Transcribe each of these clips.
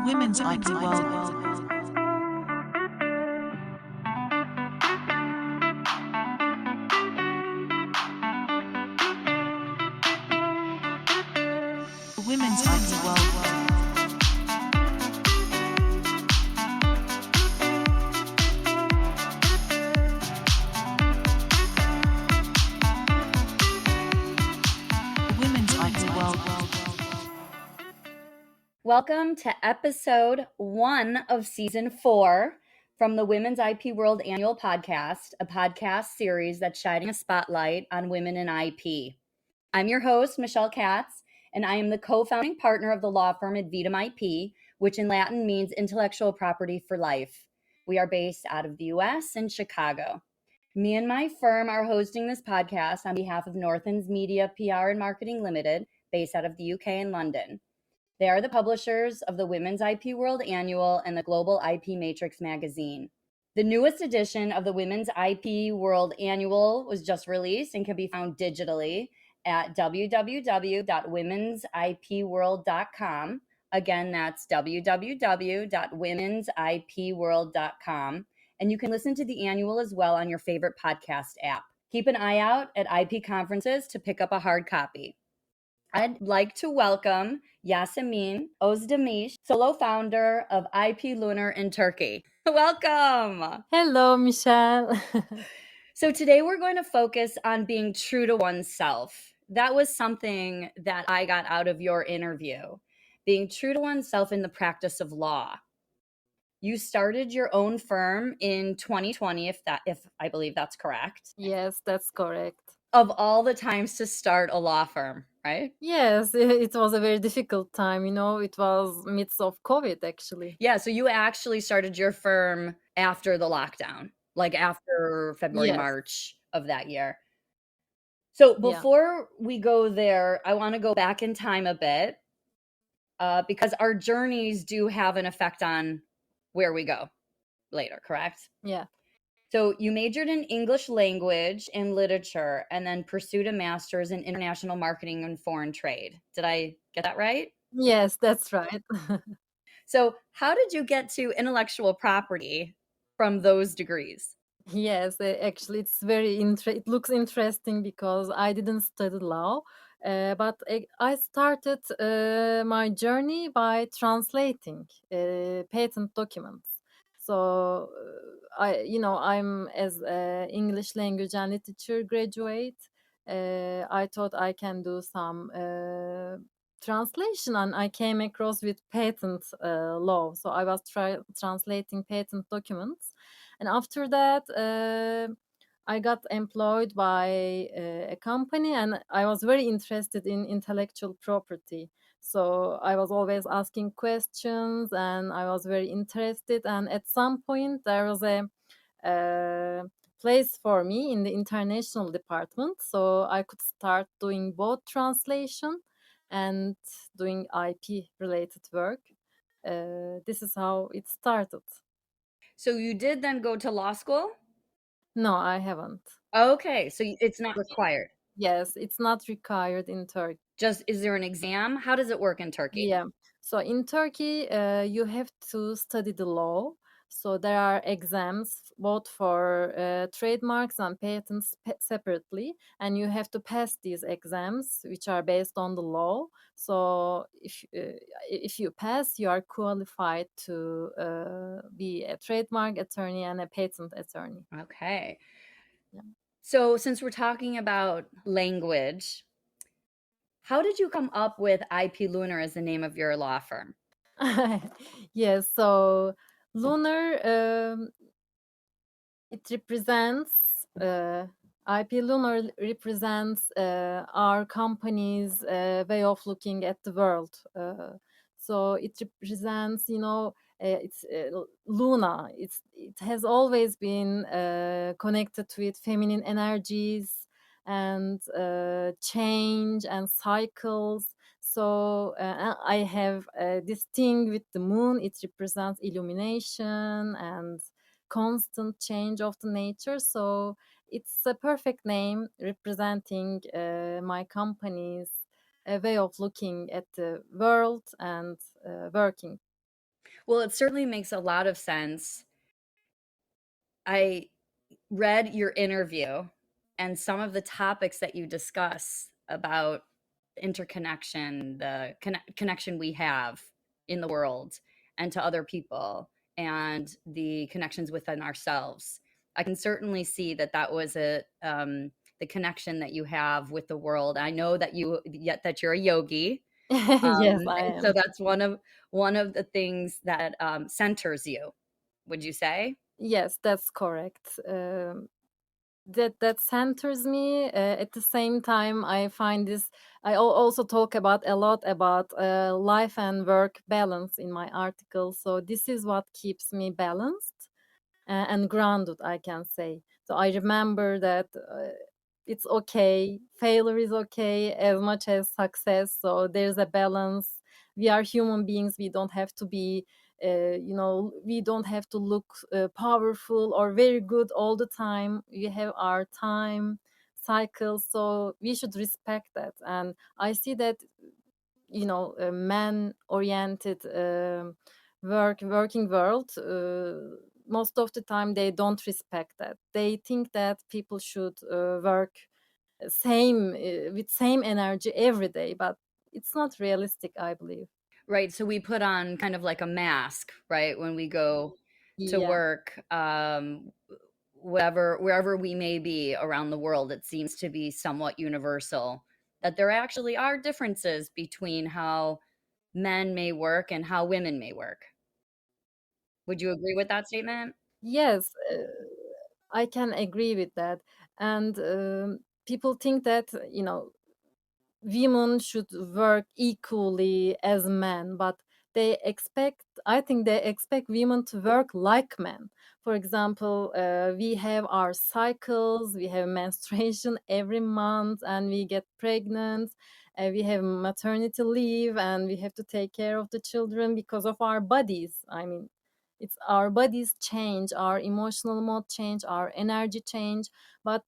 Women's IP World. Women's IP World. Women's IP World. Welcome to episode 1 of season 4 from the Women's IP World Annual Podcast, a podcast series that's shining a spotlight on women in IP. I'm your host, Michele Katz, and I am the co-founding partner of the law firm Advitam IP, which in Latin means intellectual property for life. We are based out of the US in Chicago. Me and my firm are hosting this podcast on behalf of Northens Media PR and Marketing Limited, based out of the UK and London. They are the publishers of the Women's IP World Annual and the Global IP Matrix magazine. The newest edition of the Women's IP World Annual was just released and can be found digitally at www.womensipworld.com. Again, that's www.womensipworld.com. And you can listen to the annual as well on your favorite podcast app. Keep an eye out at IP conferences to pick up a hard copy. I'd like to welcome Yasemin Özdemir, solo founder of IP Lunar in Turkey. Welcome. Hello, Michelle. So today we're going to focus on being true to oneself. That was something that I got out of your interview. Being true to oneself in the practice of law. You started your own firm in 2020, if I believe that's correct. Yes, that's correct. Of all the times to start a law firm, right? Yes, it was a very difficult time. It was midst of COVID, actually. Yeah, so you actually started your firm after the lockdown, like after February, Yes. March of that year. So before we go there, I want to go back in time a bit because our journeys do have an effect on where we go later, correct? Yeah. So you majored in English language and literature and then pursued a master's in international marketing and foreign trade. Did I get that right? Yes, that's right. So how did you get to intellectual property from those degrees? Yes, actually, it's very it looks interesting because I didn't study law, but I started my journey by translating patent documents. So I'm as English language and literature graduate. I thought I can do some translation, and I came across with patent law. So I was translating patent documents. And after that, I got employed by a company, and I was very interested in intellectual property. So I was always asking questions, and I was very interested. And at some point, there was a place for me in the international department. So I could start doing both translation and doing IP related work. This is how it started. So you did then go to law school? No, I haven't. Okay, so it's not required. Yes, it's not required in Turkey. Is there an exam? How does it work in Turkey? Yeah. So in Turkey, you have to study the law. So there are exams both for trademarks and patents separately, and you have to pass these exams, which are based on the law. So if you pass, you are qualified to be a trademark attorney and a patent attorney. Okay. Yeah. So since we're talking about language, how did you come up with IP Lunar as the name of your law firm? Yes, so Lunar, it represents, IP Lunar represents our company's way of looking at the world. So it represents, it's Luna. It has always been connected with feminine energies and change and cycles. So I have this thing with the moon. It represents illumination and constant change of the nature. So it's a perfect name representing my company's way of looking at the world and working. Well, it certainly makes a lot of sense. I read your interview and some of the topics that you discuss about interconnection, the connection we have in the world and to other people, and the connections within ourselves. I can certainly see that that was the connection that you have with the world. I know that that you're a yogi, Yes, I and so am. that's one of the things that centers you. Would you say? Yes, that's correct. That centers me. At the same time, I find this. Also talk about a lot about life and work balance in my article. So this is what keeps me balanced and grounded, I can say. So I remember that it's okay, failure is okay as much as success. So there's a balance. We are human beings. We don't have to be, we don't have to look powerful or very good all the time. We have our time cycles, so we should respect that. And I see that, a man oriented working world, most of the time they don't respect that. They think that people should work same with same energy every day, but it's not realistic, I believe. Right, so we put on kind of like a mask, right, when we go to Yeah. work, whatever wherever we may be around the world, it seems to be somewhat universal that there actually are differences between how men may work and how women may work. Would you agree with that statement? Yes, I can agree with that. And people think that, women should work equally as men, but I think they expect women to work like men. For example, we have our cycles, we have menstruation every month, and we get pregnant. We have maternity leave, and we have to take care of the children because of our bodies. I mean, it's our bodies change, our emotional mode change, our energy change, but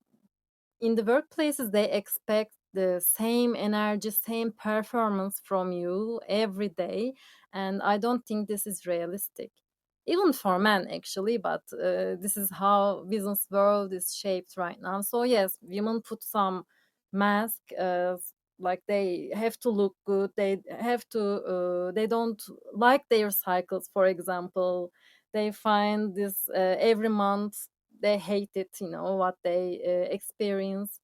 in the workplaces they expect the same energy, same performance from you every day, and I don't think this is realistic, even for men actually. But this is how business world is shaped right now. So yes, women put some mask, like they have to look good, they have to they don't like their cycles, for example. They find this every month, they hate it, what they experience.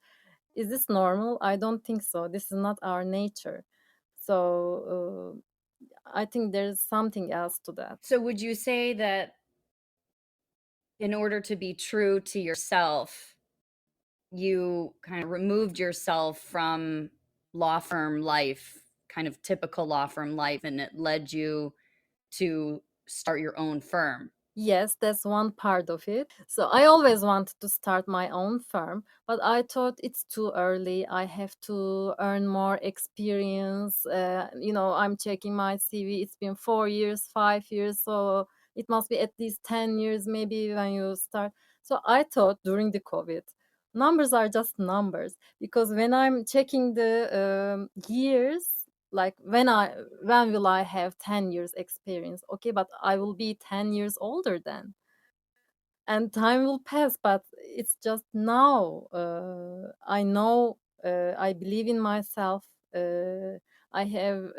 Is this normal? I don't think so. This is not our nature. So I think there's something else to that. So would you say that in order to be true to yourself, you kind of removed yourself from law firm life, kind of typical law firm life, and it led you to start your own firm? Yes, that's one part of it. So I always wanted to start my own firm, but I thought it's too early. I have to earn more experience. I'm checking my CV. It's been 4 years, 5 years, so it must be at least 10 years maybe when you start. So I thought during the COVID, numbers are just numbers, because when I'm checking the years, like when will I have 10 years experience? Okay, but I will be 10 years older then, and time will pass. But it's just now, I know, I believe in myself. I have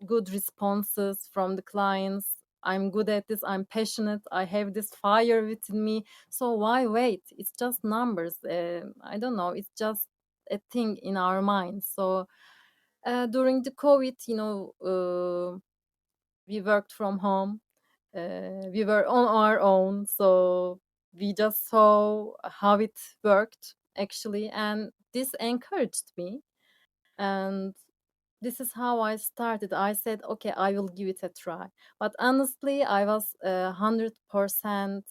good responses from the clients. I'm good at this, I'm passionate, I have this fire within me. So why wait? It's just numbers. I don't know, it's just a thing in our minds. So during the COVID, we worked from home. We were on our own, so we just saw how it worked actually, and this encouraged me. And this is how I started. I said, okay, I will give it a try. But honestly, I was 100%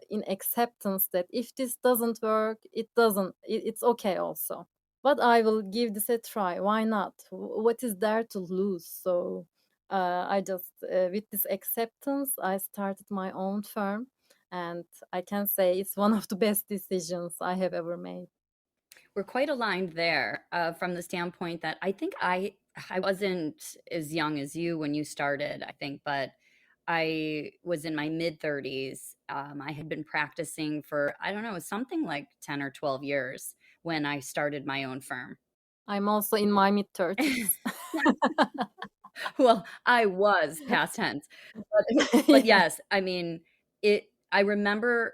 in acceptance that if this doesn't work, it doesn't. It's okay also. But I will give this a try. Why not? What is there to lose? So I just, with this acceptance, I started my own firm, and I can say it's one of the best decisions I have ever made. We're quite aligned there, from the standpoint that I think I wasn't as young as you when you started, I think, but I was in my mid 30s. I had been practicing for, I don't know, something like 10 or 12 years when I started my own firm. I'm also in my mid 30s. Well, I was past tense. But Yeah. yes, I mean, I remember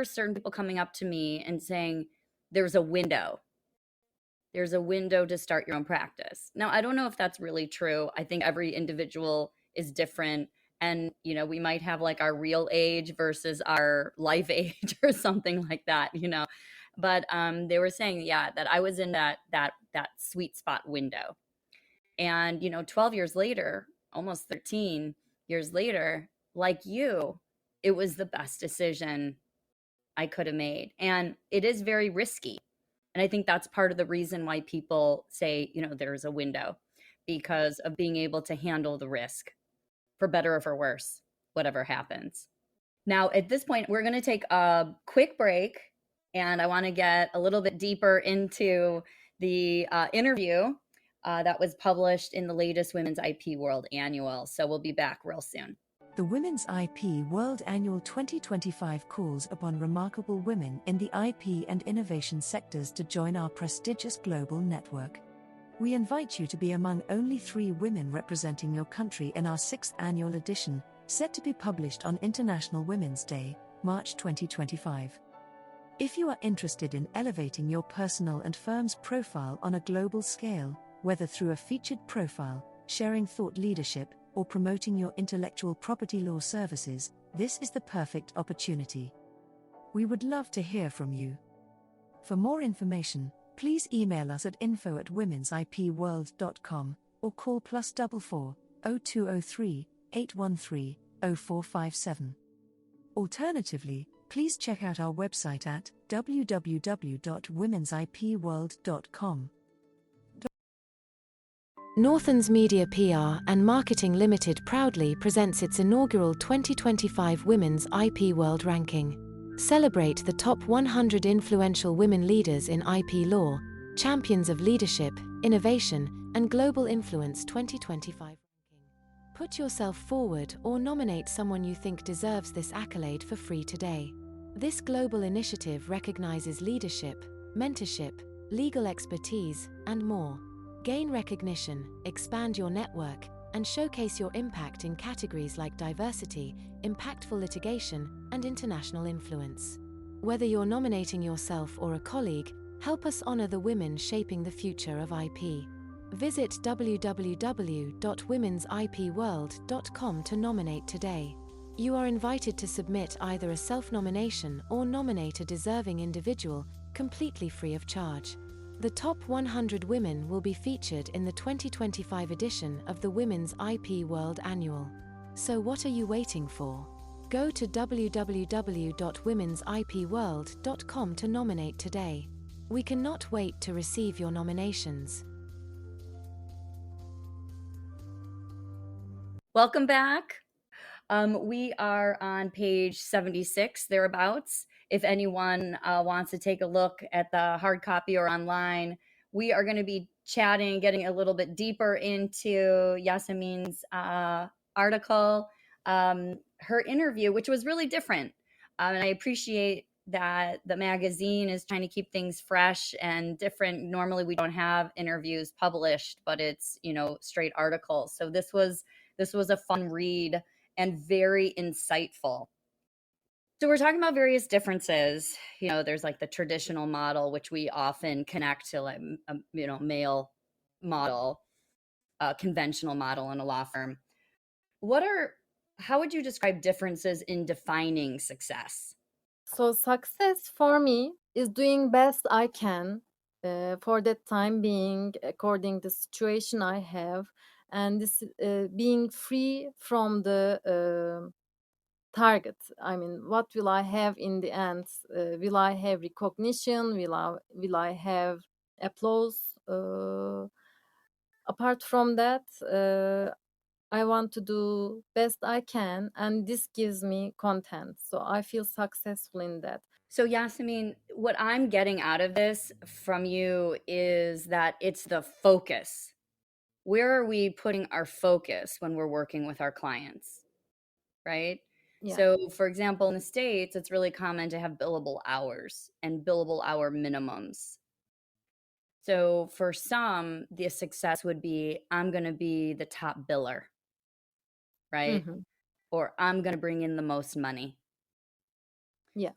certain people coming up to me and saying, "There's a window. There's a window to start your own practice." Now, I don't know if that's really true. I think every individual is different. And, we might have like our real age versus our life age or something like that. But they were saying, yeah, that I was in that sweet spot window. And, 12 years later, almost 13 years later, like you, it was the best decision I could have made. And it is very risky. And I think that's part of the reason why people say, there's a window because of being able to handle the risk for better or for worse, whatever happens. Now, at this point, we're going to take a quick break, and I want to get a little bit deeper into the interview that was published in the latest Women's IP World Annual. So we'll be back real soon. The Women's IP World Annual 2025 calls upon remarkable women in the IP and innovation sectors to join our prestigious global network. We invite you to be among only 3 women representing your country in our 6th annual edition, set to be published on International Women's Day, March 2025. If you are interested in elevating your personal and firm's profile on a global scale, whether through a featured profile, sharing thought leadership, or promoting your intellectual property law services, this is the perfect opportunity. We would love to hear from you. For more information, please email us at info@womensipworld.com or call +44 0203 813 0457. Alternatively, please check out our website at www.womensipworld.com. Northlands Media PR and Marketing Limited proudly presents its inaugural 2025 Women's IP World Ranking. Celebrate the top 100 influential women leaders in IP law, champions of leadership, innovation, and global influence 2025 ranking. Put yourself forward or nominate someone you think deserves this accolade for free today. This global initiative recognizes leadership, mentorship, legal expertise, and more. Gain recognition, expand your network, and showcase your impact in categories like diversity, impactful litigation, and international influence. Whether you're nominating yourself or a colleague, help us honor the women shaping the future of IP. Visit www.womensipworld.com to nominate today. You are invited to submit either a self-nomination or nominate a deserving individual, completely free of charge. The top 100 women will be featured in the 2025 edition of the Women's IP World Annual. So what are you waiting for? Go to www.womensipworld.com to nominate today. We cannot wait to receive your nominations. Welcome back. We are on page 76, thereabout. If anyone wants to take a look at the hard copy or online, we are going to be chatting, getting a little bit deeper into Yasemin's article, her interview, which was really different. And I appreciate that the magazine is trying to keep things fresh and different. Normally we don't have interviews published, but it's, straight articles. So this was a fun read and very insightful. So we're talking about various differences. There's like the traditional model, which we often connect to like a male model, a conventional model in a law firm. How would you describe differences in defining success? So success for me is doing best I can for that time being, according to the situation I have, and this being free from the target. I mean, what will I have in the end? Will I have recognition? Will I have applause? Apart from that, I want to do best I can, and this gives me content. So I feel successful in that. So Yasemin, what I'm getting out of this from you is that it's the focus. Where are we putting our focus when we're working with our clients? right? Yeah. So, for example, in the States, it's really common to have billable hours and billable hour minimums. So, for some, the success would be I'm going to be the top biller, right? Mhm. Or I'm going to bring in the most money. Yeah.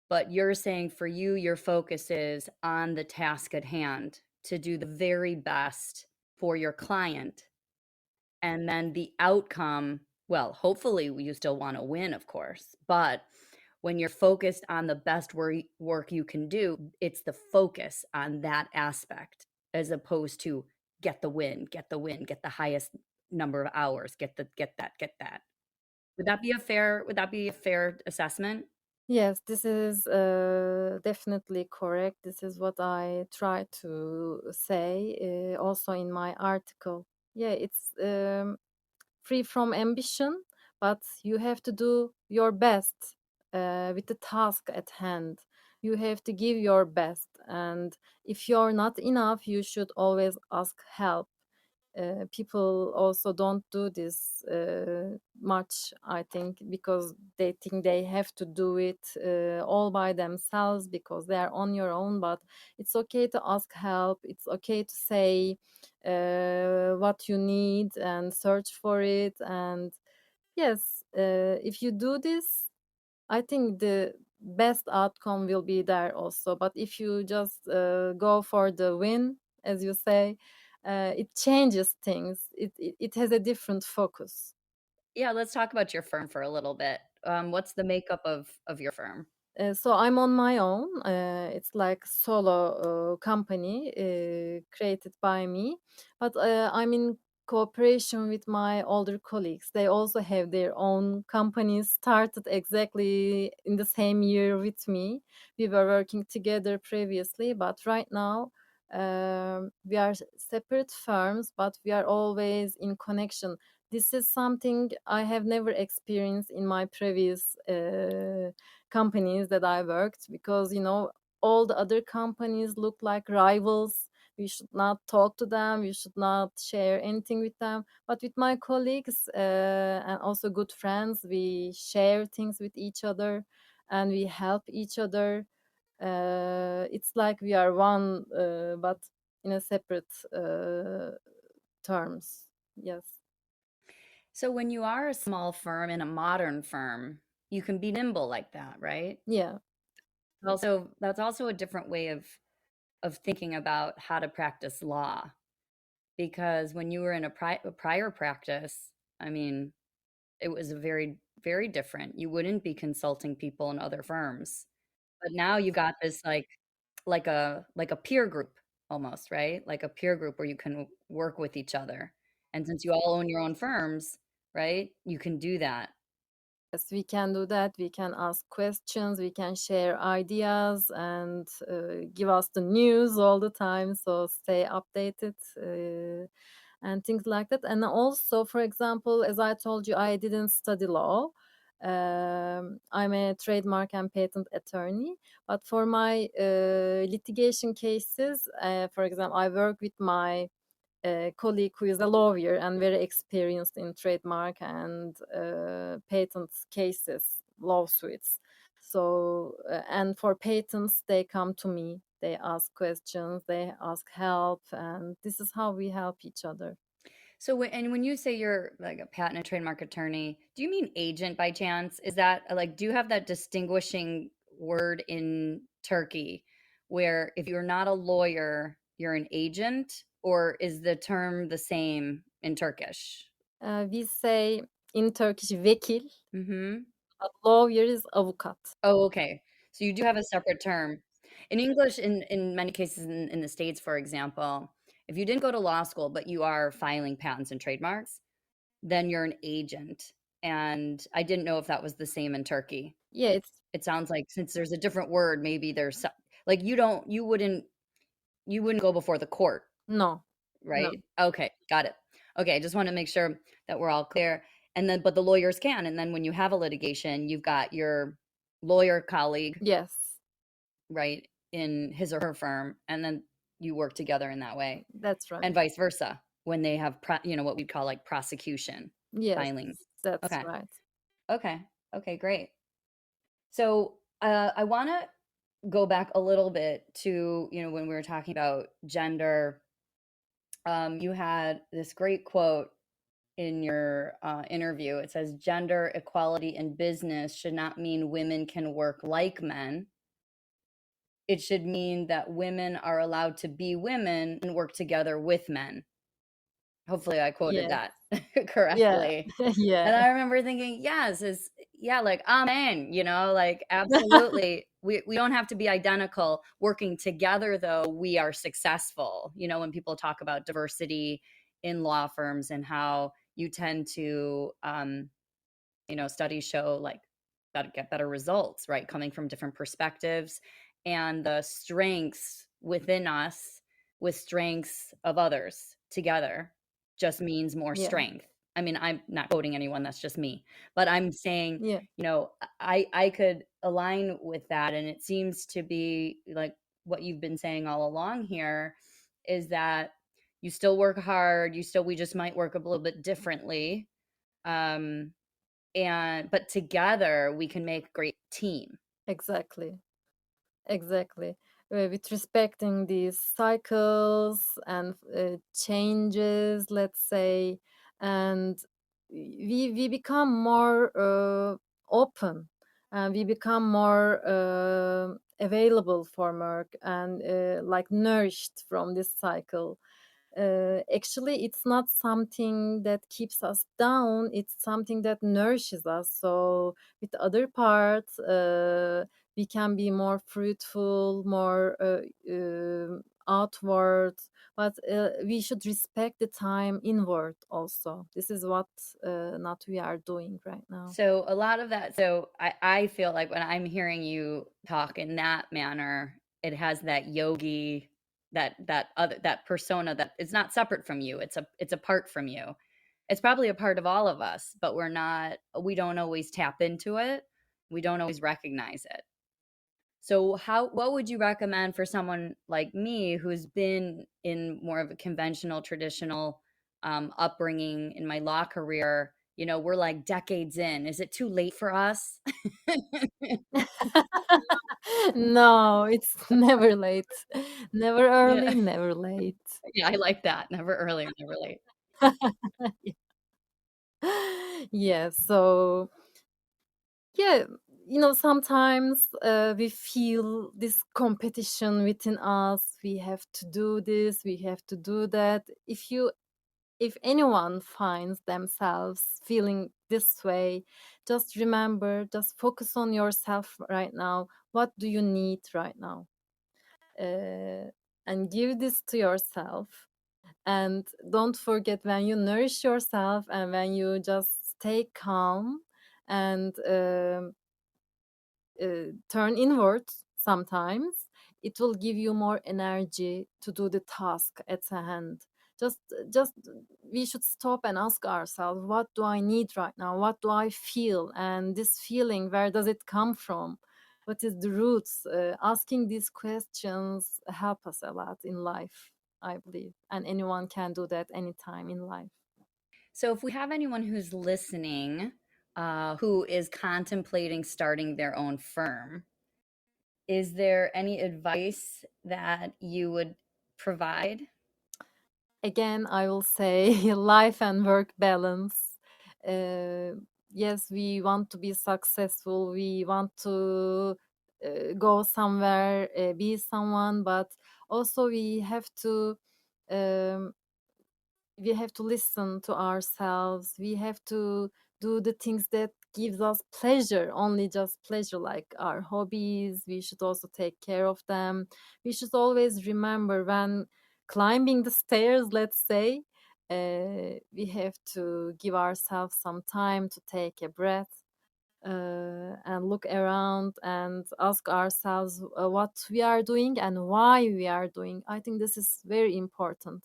But you're saying for you, your focus is on the task at hand to do the very best for your client. And then the outcome, well, hopefully you still want to win, of course. But when you're focused on the best work you can do, it's the focus on that aspect as opposed to get the win, get the win, get the highest number of hours, get that. Would that be a fair assessment? Yes, this is definitely correct. This is what I try to say also in my article. Yeah, it's free from ambition, but you have to do your best with the task at hand. You have to give your best, and if you're not enough, you should always ask help. People also don't do this much, I think, because they think they have to do it all by themselves because they are on your own. But it's okay to ask help. It's okay to say what you need and search for it. And yes, if you do this, I think the best outcome will be there also. But if you just go for the win, as you say, it changes things. It has a different focus. Yeah, let's talk about your firm for a little bit. What's the makeup of your firm? So I'm on my own. It's like solo company created by me, but I'm in cooperation with my older colleagues. They also have their own companies started exactly in the same year with me. We were working together previously, but right now we are separate firms, but we are always in connection. This is something I have never experienced in my previous companies that I worked because all the other companies look like rivals. We should not talk to them. We should not share anything with them. But with my colleagues and also good friends, we share things with each other and we help each other. It's like we are one, but in a separate terms. Yes. So when you are a small firm and a modern firm, you can be nimble like that, right? Yeah. Also, that's also a different way of thinking about how to practice law. Because when you were in a prior practice, I mean, it was a very different. You wouldn't be consulting people in other firms. But now you got this like a peer group almost, right? Like a peer group where you can work with each other. And since you all own your own firms, right? You can do that. Yes, we can do that. We can ask questions, we can share ideas, and give us the news all the time. So stay updated and things like that. And also, for example, as I told you, I didn't study law. I'm a trademark and patent attorney, but for my litigation cases, for example, I work with my colleague who is a lawyer and very experienced in trademark and patent cases, lawsuits. So, and for patents, they come to me. They ask questions, they ask help, and this is how we help each other. So when you say you're like a patent and trademark attorney, do you mean agent by chance? Is that like do you have that distinguishing word in Turkey where if you're not a lawyer, you're an agent, or is the term the same in Turkish? We say in Turkish vekil, Mhm. a lawyer is avukat. Oh, okay. So you do have a separate term. In English, in many cases in the States, for example, if you didn't go to law school, but you are filing patents and trademarks, then you're an agent. And I didn't know if that was the same in Turkey. Yeah, it's It sounds like since there's a different word, maybe like you wouldn't go before the court, no, no. right? Okay, got it. Okay, I just want to make sure that we're all clear. And then, but the lawyers can. And then when you have a litigation, you've got your lawyer colleague, Yes, right, in his or her firm, and then you work together in that way, that's right. and vice versa when they have, what we'd call like prosecution Yes, filings. that's Okay. right. Okay. Okay, great. So I want to go back a little bit to, when we were talking about gender. You had this great quote in your interview. It says, gender equality in business should not mean women can work like men. It should mean that women are allowed to be women and work together with men. Hopefully I quoted Yes. that Yeah. correctly. And Yeah. I remember thinking, yes, like, amen, like, absolutely. We don't have to be identical. Working together, though, we are successful. When people talk about diversity in law firms and how you tend to, studies show like that get better results, right? Coming from different perspectives and the strengths within us with strengths of others together just means more Yeah. strength. I mean, I'm not quoting anyone, that's just me. But I'm saying, Yeah. I could align with that. And it seems to be like what you've been saying all along here is that you still work hard, we just might work a little bit differently. Um, but together we can make a great team. Exactly. Exactly. With respecting these cycles and changes, let's say, and we become more open, and we become more available for work, and like nourished from this cycle. Actually, it's not something that keeps us down, it's something that nourishes us. So with the other part, we can be more fruitful, more outward, but we should respect the time inward also. This is what not we are doing right now. So a lot of that, so I feel like when I'm hearing you talk in that manner, it has that yogi, that persona that it's not separate from you. It's a part from you. It's probably a part of all of us, but we don't always tap into it. We don't always recognize it. So what would you recommend for someone like me who's been in more of a conventional, traditional upbringing in my law career? We're like decades in. Is it too late for us? No, it's never late. Never Yeah. early, never late. Yeah, I like that. Never early, never late. Yeah, so yeah, sometimes we feel this competition within us. We have to do this, we have to do that. If anyone finds themselves feeling this way, just remember, just focus on yourself right now. What do you need right now? Uh, and give this to yourself. And don't forget, when you nourish yourself and when you just stay calm and turn inwards sometimes, it will give you more energy to do the task at hand. Just we should stop and ask ourselves, what do I need right now? What do I feel? And this feeling, where does it come from? What is the roots? Asking these questions help us a lot in life, I believe, and anyone can do that anytime in life. So if we have anyone who's listening, who is contemplating starting their own firm, is there any advice that you would provide? Again, I will say life and work balance. Uh, yes, we want to be successful, we want to go somewhere, be someone, but also um, we have to listen to ourselves. We have to do the things that gives us pleasure, only just pleasure, like our hobbies. We should also take care of them. We should always remember, when climbing the stairs, let's say, we have to give ourselves some time to take a breath, and look around and ask ourselves what we are doing and why we are doing. I think this is very important,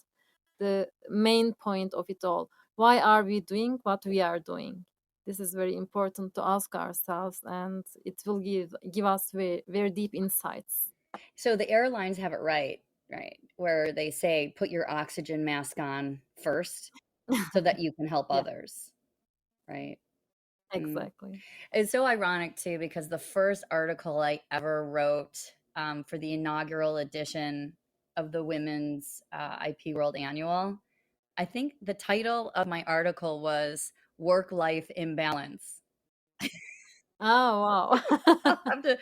the main point of it all. Why are we doing what we are doing? This is very important to ask ourselves, and it will give us very, very deep insights. So the airlines have it right, where they say put your oxygen mask on first so that you can help Yeah, others, right? Exactly. It's so ironic too, because the first article I ever wrote for the inaugural edition of the Women's IP World Annual, I think the title of my article was Work-Life Imbalance. Oh, wow. I'll have to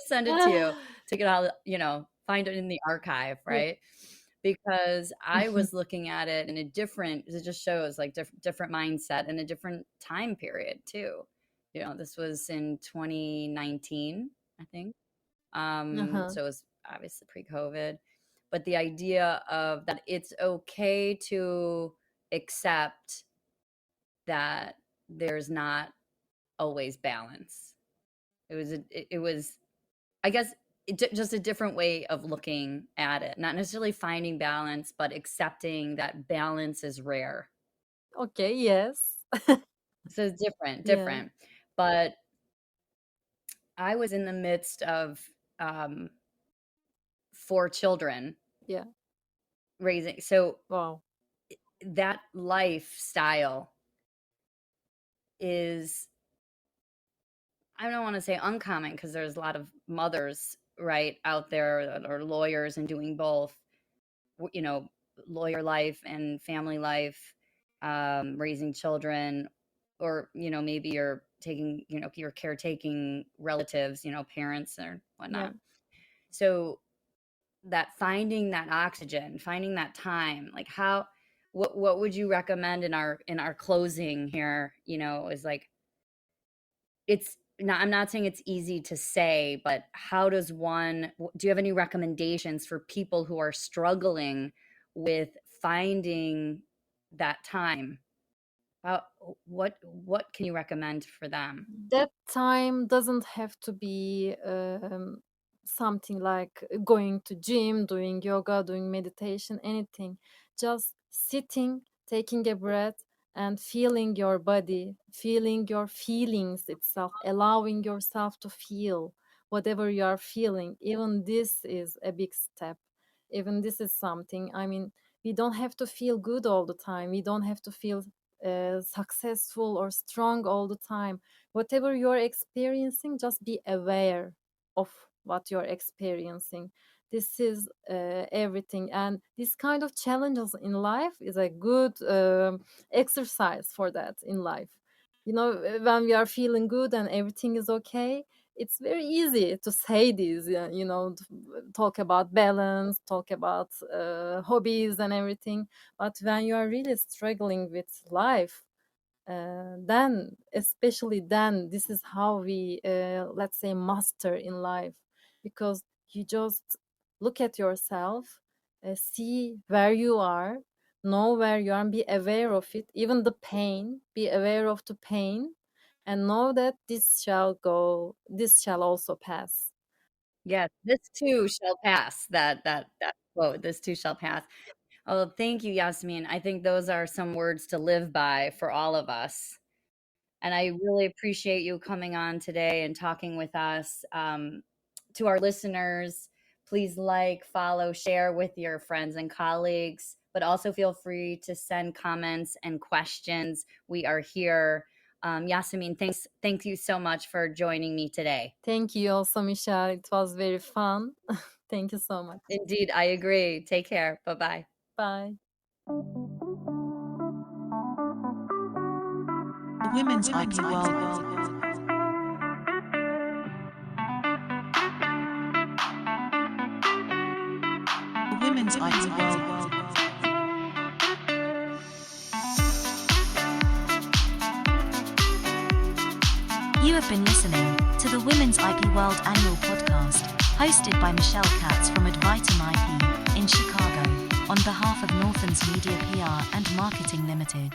send it to you to get all, find it in the archive, Yeah. right? Because I was looking at it in a different, it just shows like different mindset and a different time period too. This was in 2019, I think. Uh-huh. So it was obviously pre-COVID, but the idea of that it's okay to accept that there's not always balance. It was I guess just a different way of looking at it, not necessarily finding balance, but accepting that balance is rare. Okay, yes. So it's different, Yeah, different. But I was in the midst of um, 4 children yeah. raising. So Wow. that lifestyle is, I don't want to say uncommon, because there's a lot of mothers right out there that are lawyers and doing both, you know, lawyer life and family life, raising children, or, maybe you're taking, you're caretaking relatives, parents or Yeah. whatnot. So that finding that oxygen, finding that time, like what would you recommend in our closing here, is like, it's not, I'm not saying it's easy to say, but how does one, do you have any recommendations for people who are struggling with finding that time? How, what can you recommend for them? That time doesn't have to be something like going to gym, doing yoga, doing meditation, anything. Just sitting, taking a breath, and feeling your body, feeling your feelings itself, allowing yourself to feel whatever you are feeling. Even this is a big step. Even this is something. I mean, we don't have to feel good all the time. We don't have to feel successful or strong all the time. Whatever you're experiencing, just be aware of what you're experiencing. This is everything, and this kind of challenges in life is a good exercise for that in life. When we are feeling good and everything is okay, it's very easy to say this, talk about balance, talk about hobbies and everything. But when you are really struggling with life, then especially then, this is how we let's say master in life, because you just look at yourself, see where you are, know where you are, and be aware of it, even the pain, be aware of the pain, and know that this shall go, this shall also pass. Yes, this too shall pass. That quote, this too shall pass. Oh, thank you, Yasmin. I think those are some words to live by for all of us. And I really appreciate you coming on today and talking with us. To our listeners, please like, follow, share with your friends and colleagues, but also feel free to send comments and questions. We are here. Yasemin, thank you so much for joining me today. Thank you also, Michelle. It was very fun. Thank you so much. Indeed, I agree. Take care. Bye-bye. Bye. The Women's IP World. The Women's IP World. You have been listening to the Women's IP World Annual Podcast, hosted by Michele Katz from Advitam IP in Chicago, on behalf of Northlands Media PR and Marketing Limited.